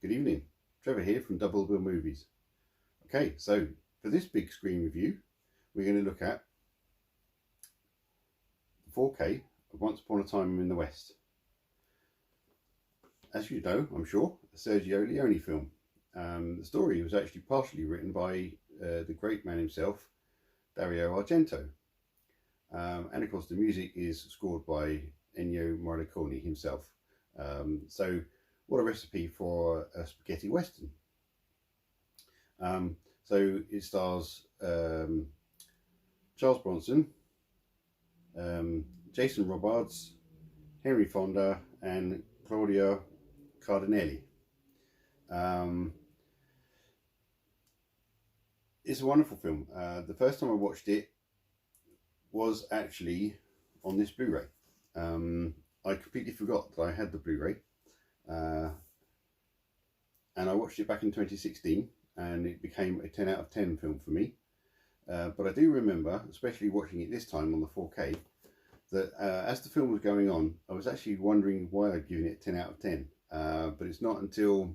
Good evening, Trevor here from Double Bill Movies. Okay, so for this big screen review, we're going to look at 4K of Once Upon a Time in the West. As you know, I'm sure, a Sergio Leone film. The story was actually partially written by the great man himself, Dario Argento. And of course the music is scored by Ennio Morricone himself. So what a recipe for a spaghetti western. So it stars Charles Bronson, Jason Robards, Henry Fonda and Claudia Cardinelli. It's a wonderful film. The first time I watched it was actually on this Blu-ray. I completely forgot that I had the Blu-ray, and I watched it back in 2016 and it became a 10 out of 10 film for me. But I do remember, especially watching it this time on the 4K, that as the film was going on, I was actually wondering why I'd given it 10 out of 10. But it's not until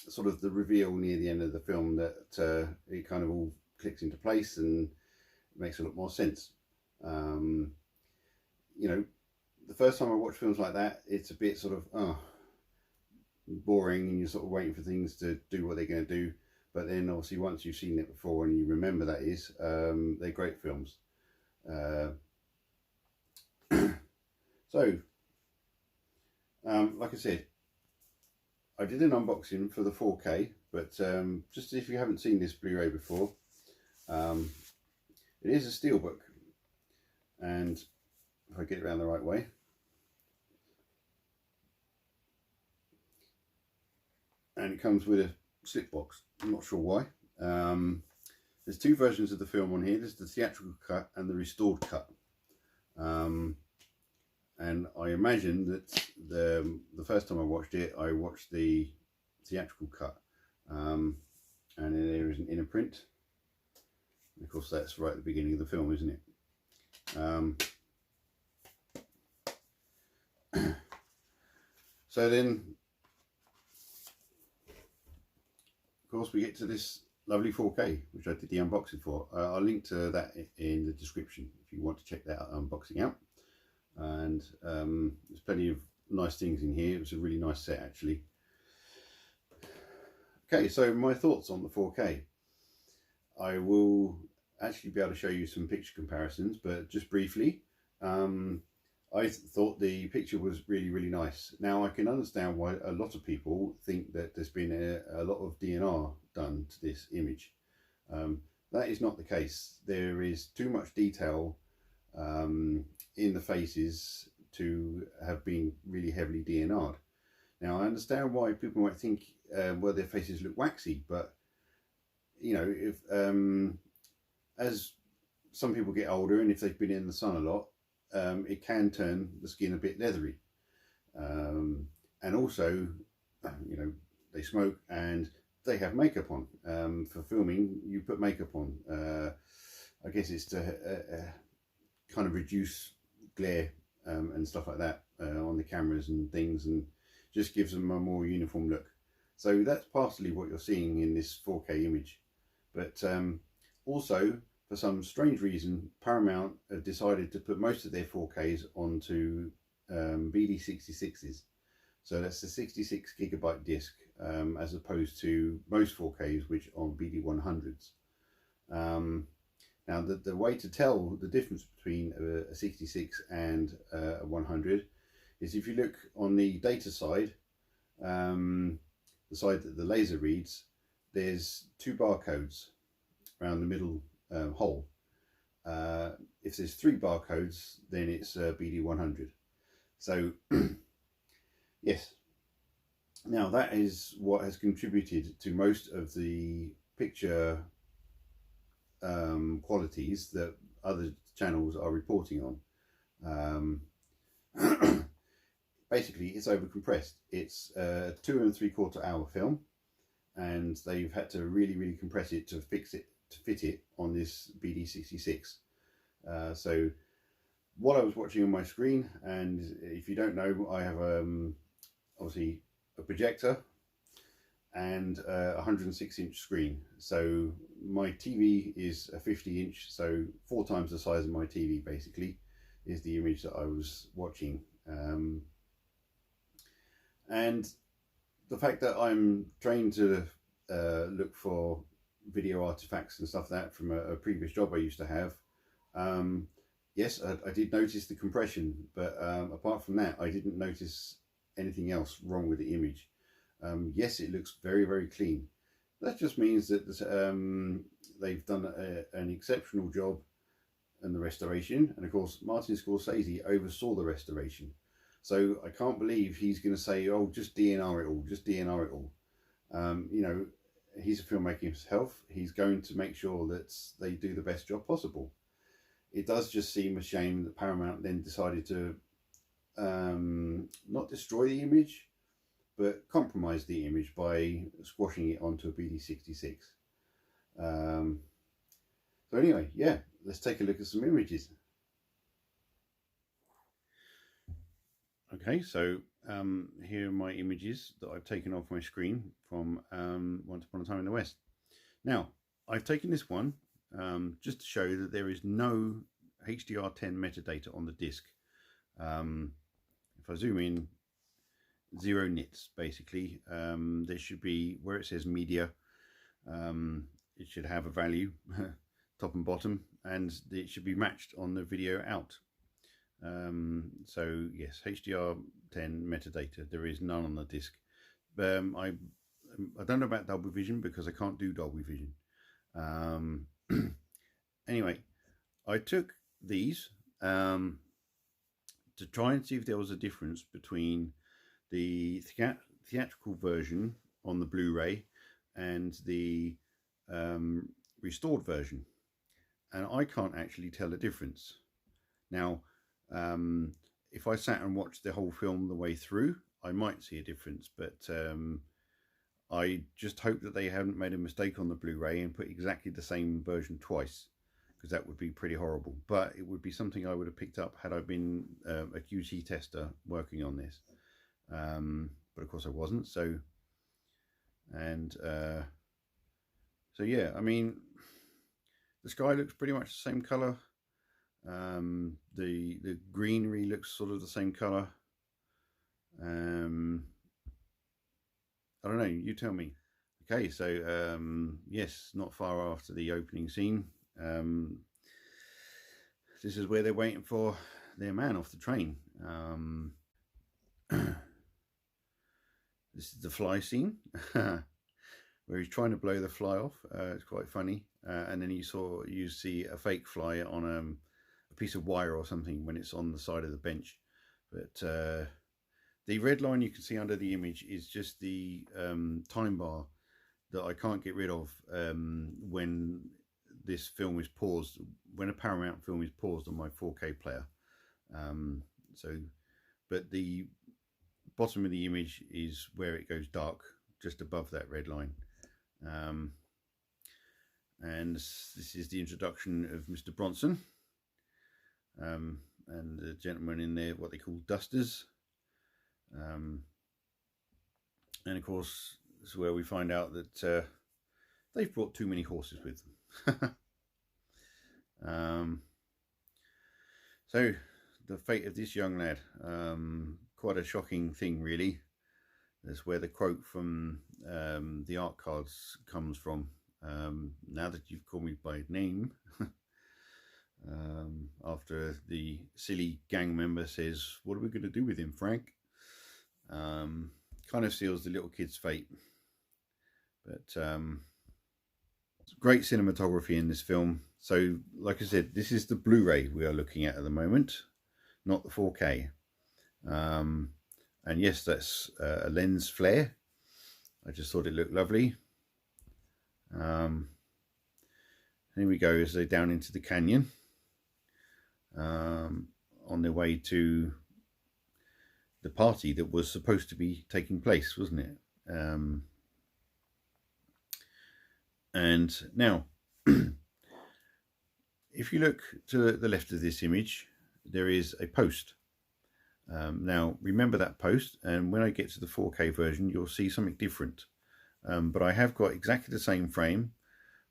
sort of the reveal near the end of the film that it kind of all clicks into place and it makes a lot more sense. You know, the first time I watch films like that, it's a bit sort of boring and you're sort of waiting for things to do what they're going to do. But then obviously once you've seen it before and you remember that is, they're great films. So, like I said, I did an unboxing for the 4K, but just if you haven't seen this Blu-ray before, it is a steelbook, and if I get it around the right way, and it comes with a slip box. I'm not sure why. There's two versions of the film on here. There's the theatrical cut and the restored cut. And I imagine that the first time I watched it, I watched the theatrical cut. And then there is an inner print. And of course, that's right at the beginning of the film, isn't it? So then, of course, we get to this lovely 4K, which I did the unboxing for. I'll link to that in the description if you want to check that unboxing out. And there's plenty of nice things in here. It was a really nice set, actually. Okay, so my thoughts on the 4K. I will actually be able to show you some picture comparisons, but just briefly, I thought the picture was really, really nice. Now, I can understand why a lot of people think that there's been a lot of DNR done to this image. That is not the case. There is too much detail in the faces to have been really heavily DNR'd. Now, I understand why people might think, well, their faces look waxy, but, you know, if as some people get older and if they've been in the sun a lot, it can turn the skin a bit leathery. And also, you know, they smoke and they have makeup on. For filming, you put makeup on. I guess it's to kind of reduce glare and stuff like that on the cameras and things, and just gives them a more uniform look. So that's partially what you're seeing in this 4K image. But also, for some strange reason, Paramount have decided to put most of their 4Ks onto BD66s. So that's the 66 gigabyte disc, as opposed to most 4Ks which are on BD100s. Now the way to tell the difference between a 66 and a 100 is if you look on the data side, the side that the laser reads, there's two barcodes around the middle hole. If there's three barcodes, then it's BD100. So yes, now that is what has contributed to most of the picture qualities that other channels are reporting on. Basically, it's overcompressed. It's a 2 3/4 hour film, and they've had to really compress it to fit it on this BD66. So what I was watching on my screen, and if you don't know, I have obviously a projector, and a 106-inch screen. So my TV is a 50-inch, so 4 times the size of my TV basically is the image that I was watching. And the fact that I'm trained to look for video artifacts and stuff like that from a previous job I used to have, yes, I did notice the compression, but apart from that, I didn't notice anything else wrong with the image. Yes, it looks very, very clean. That just means that they've done an exceptional job in the restoration, and of course Martin Scorsese oversaw the restoration. So I can't believe he's going to say, oh, just DNR it all, just DNR it all. You know, he's a filmmaker himself. He's going to make sure that they do the best job possible. It does just seem a shame that Paramount then decided to not destroy the image, but compromise the image by squashing it onto a BD66. So anyway, yeah, let's take a look at some images. Okay, so here are my images that I've taken off my screen from Once Upon a Time in the West. Now, I've taken this one just to show that there is no HDR10 metadata on the disc. If I zoom in, 0 nits basically. There should be, where it says media, it should have a value top and bottom, and it should be matched on the video out. So yes, HDR10 metadata, there is none on the disc. I don't know about Dolby Vision because I can't do Dolby Vision. Anyway, I took these to try and see if there was a difference between the theatrical version on the Blu-ray and the restored version, and I can't actually tell a difference. Now, if I sat and watched the whole film the way through, I might see a difference, but I just hope that they haven't made a mistake on the Blu-ray and put exactly the same version twice, because that would be pretty horrible. But it would be something I would have picked up had I been a QC tester working on this. But of course I wasn't, so yeah, I mean, the sky looks pretty much the same color. The greenery looks sort of the same color. I don't know, you tell me. Okay, so yes, not far after the opening scene, this is where they're waiting for their man off the train. This is the fly scene where he's trying to blow the fly off. It's quite funny. And then you see a fake fly on a piece of wire or something when it's on the side of the bench. But the red line you can see under the image is just the time bar that I can't get rid of when this film is paused, when a Paramount film is paused on my 4K player. But the bottom of the image is where it goes dark, just above that red line. And this is the introduction of Mr. Bronson and the gentleman in there, what they call dusters. And of course, this is where we find out that they've brought too many horses with them. So the fate of this young lad, quite a shocking thing really. That's where the quote from the art cards comes from. Now that you've called me by name, after the silly gang member says, what are we going to do with him, Frank? Kind of seals the little kid's fate. But great cinematography in this film. So like I said, this is the Blu-ray we are looking at the moment, not the 4K. And yes, that's a lens flare. I just thought it looked lovely. Here we go as they're down into the canyon, on their way to the party that was supposed to be taking place, wasn't it? And now, if you look to the left of this image, there is a post. Now, remember that post, and when I get to the 4K version, you'll see something different. but I have got exactly the same frame,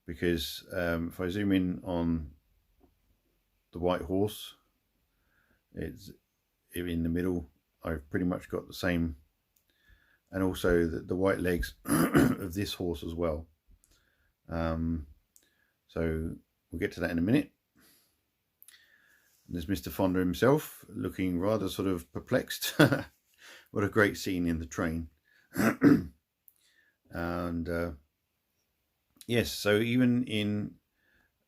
because if I zoom in on the white horse, it's in the middle. I've pretty much got the same, and also the white legs of this horse as well. So we'll get to that in a minute. There's Mr. Fonda himself, looking rather sort of perplexed. What a great scene in the train. And yes, so even in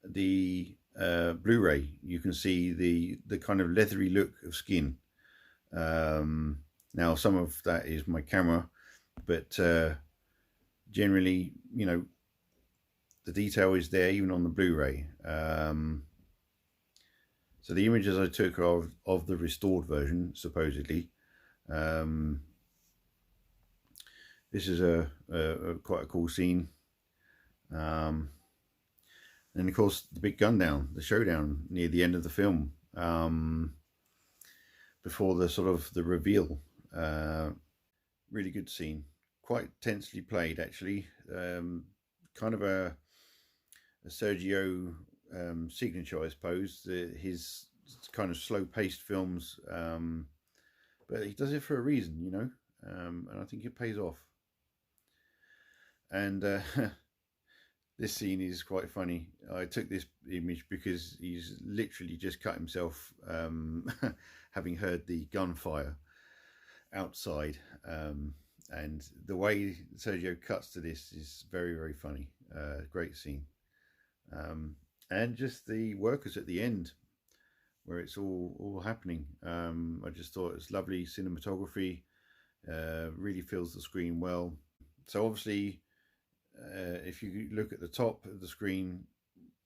the Blu-ray, you can see the kind of leathery look of skin. Now, some of that is my camera, but generally, you know, the detail is there even on the Blu-ray. So the images I took are of the restored version, supposedly. This is a quite a cool scene. And of course, the big gun down, the showdown near the end of the film, before the sort of the reveal. Really good scene, quite tensely played actually. Kind of a Sergio signature, I suppose. His kind of slow-paced films, but he does it for a reason, you know, and I think it pays off. And this scene is quite funny. I took this image because he's literally just cut himself, having heard the gunfire outside, and the way Sergio cuts to this is very, very funny. Great scene. And just the workers at the end, where it's all happening. I just thought it's lovely cinematography. Really fills the screen well. So obviously, if you look at the top of the screen,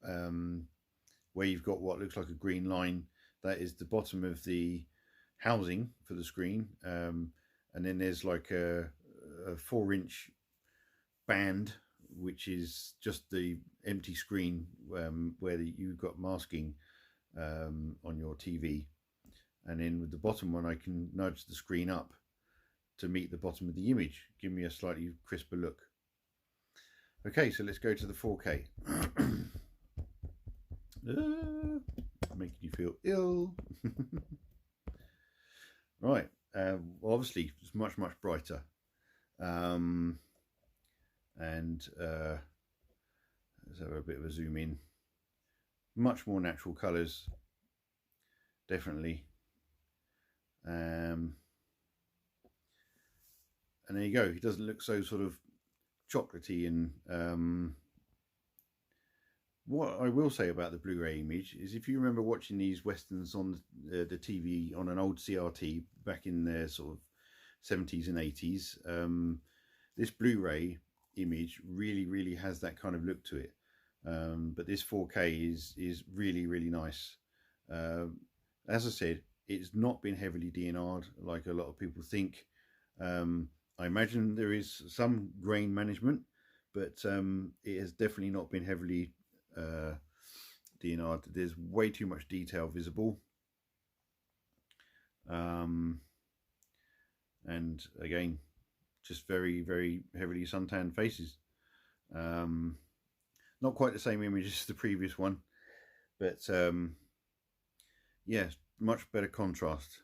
where you've got what looks like a green line, that is the bottom of the housing for the screen, and then there's like a 4-inch band, which is just the empty screen, where you've got masking on your TV. And then with the bottom one, I can nudge the screen up to meet the bottom of the image, give me a slightly crisper look. Okay, so let's go to the 4K. Making you feel ill. Right, obviously it's much brighter, and let's have a bit of a zoom in. Much more natural colours, definitely. And there you go. He doesn't look so sort of chocolatey. And what I will say about the Blu-ray image is, if you remember watching these westerns on the TV on an old CRT back in the sort of 70s and 80s, this Blu-ray image really has that kind of look to it. But this 4K is really nice. As I said, it's not been heavily DNR'd like a lot of people think. I imagine there is some grain management, but it has definitely not been heavily DNR'd. There's way too much detail visible. And again, just very heavily suntanned faces. Not quite the same image as the previous one, but yeah, much better contrast.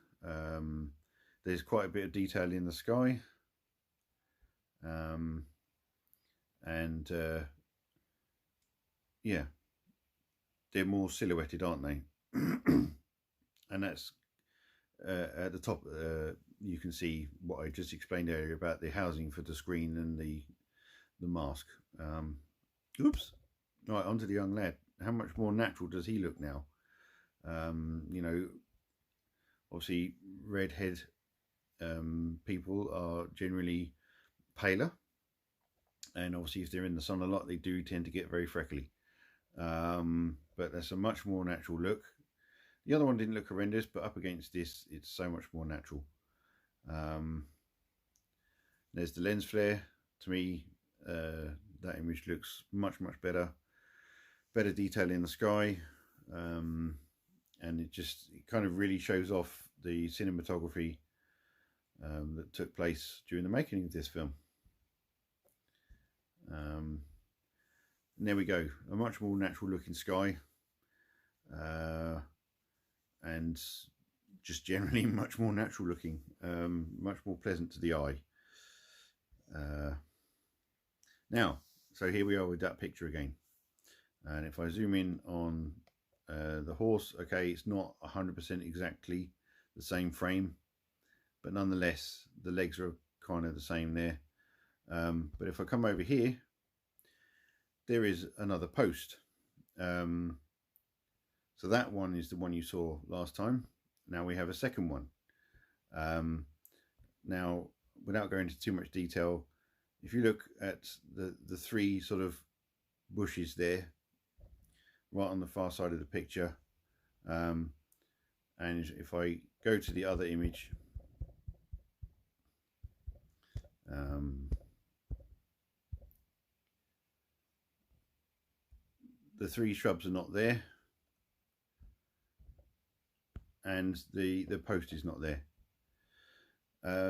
There's quite a bit of detail in the sky, and yeah, they're more silhouetted, aren't they? And that's at the top. You can see what I just explained earlier about the housing for the screen and the mask. Oops. Right, onto the young lad. How much more natural does he look now? You know, obviously redhead people are generally paler, and obviously if they're in the sun a lot, they do tend to get very freckly. But that's a much more natural look. The other one didn't look horrendous, but up against this, it's so much more natural. There's the lens flare. To me, that image looks much better. Better detail in the sky, and it kind of really shows off the cinematography that took place during the making of this film. And there we go, a much more natural looking sky, and just generally much more natural looking, much more pleasant to the eye. Now, so here we are with that picture again, and if I zoom in on the horse, okay, it's not 100% exactly the same frame, but nonetheless the legs are kind of the same there. But if I come over here, there is another post. So that one is the one you saw last time. Now we have a second one. Now, without going into too much detail, if you look at the three sort of bushes there, right on the far side of the picture, and if I go to the other image, the three shrubs are not there, and the post is not there.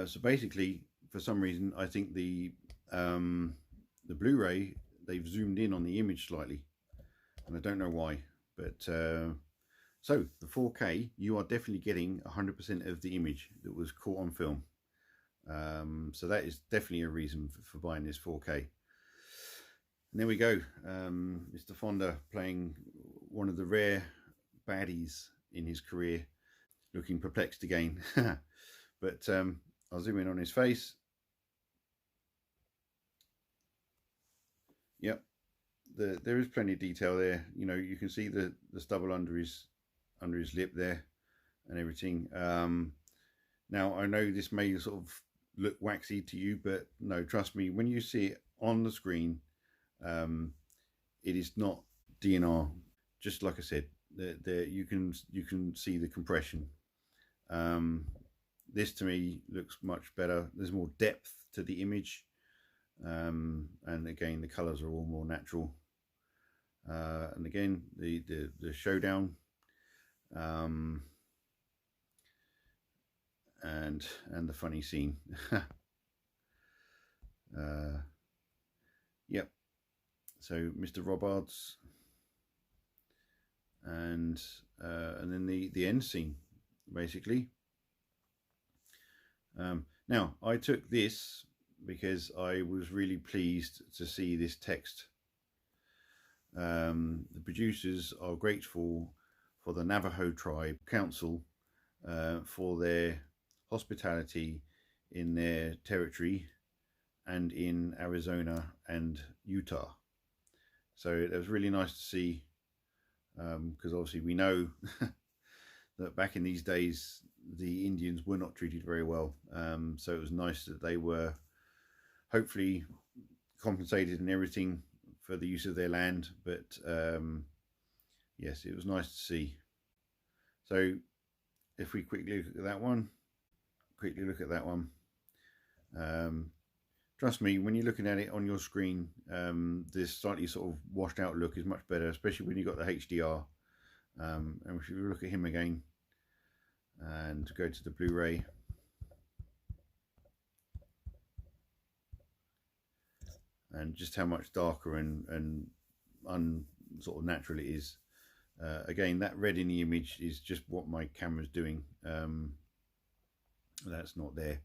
So basically, for some reason, I think the Blu-ray, they've zoomed in on the image slightly, and I don't know why. But so the 4K, you are definitely getting 100% of the image that was caught on film. So that is definitely a reason for buying this 4K. And there we go, Mr. Fonda playing one of the rare baddies in his career, looking perplexed again. But I'll zoom in on his face. Yep, there is plenty of detail there. You know, you can see the stubble under his lip there and everything. Now I know this may sort of look waxy to you, but no, trust me, when you see it on the screen, it is not DNR. Just like I said, there you can see the compression. This to me looks much better. There's more depth to the image, and again the colors are all more natural. And again the showdown, and the funny scene. Yep. So Mr. Robards, and then the end scene, basically. Now I took this because I was really pleased to see this text. The producers are grateful for the Navajo Tribe Council for their hospitality in their territory and in Arizona and Utah. So it was really nice to see, because obviously we know that back in these days the Indians were not treated very well. So it was nice that they were hopefully compensated and everything for the use of their land. But yes, it was nice to see. So if we quickly look at that one, trust me, when you're looking at it on your screen, this slightly sort of washed out look is much better, especially when you've got the HDR. And if you look at him again and go to the Blu-ray, and just how much darker and sort of natural it is. Again, that red in the image is just what my camera's doing. That's not there.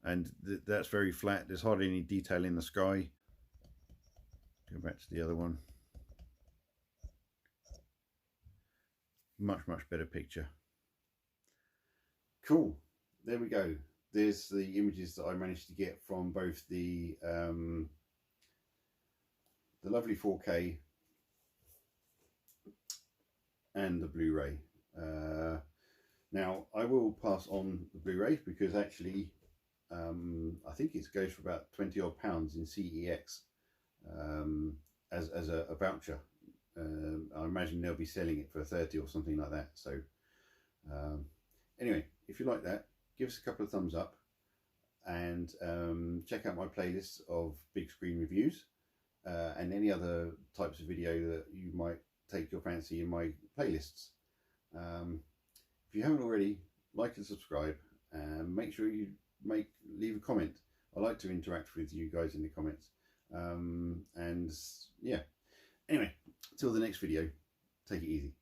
And that's very flat. There's hardly any detail in the sky. Go back to the other one. Much better picture. Cool. There we go. There's the images that I managed to get from both the lovely 4K and the Blu-ray. Now I will pass on the Blu-ray because actually I think it goes for about 20 odd pounds in CEX as a voucher. I imagine they'll be selling it for 30 or something like that. So anyway, if you like that, give us a couple of thumbs up, and check out my playlist of big screen reviews and any other types of video that you might take your fancy in my playlists. If you haven't already, like and subscribe, and make sure you leave a comment. I like to interact with you guys in the comments. And yeah, anyway, till the next video, take it easy.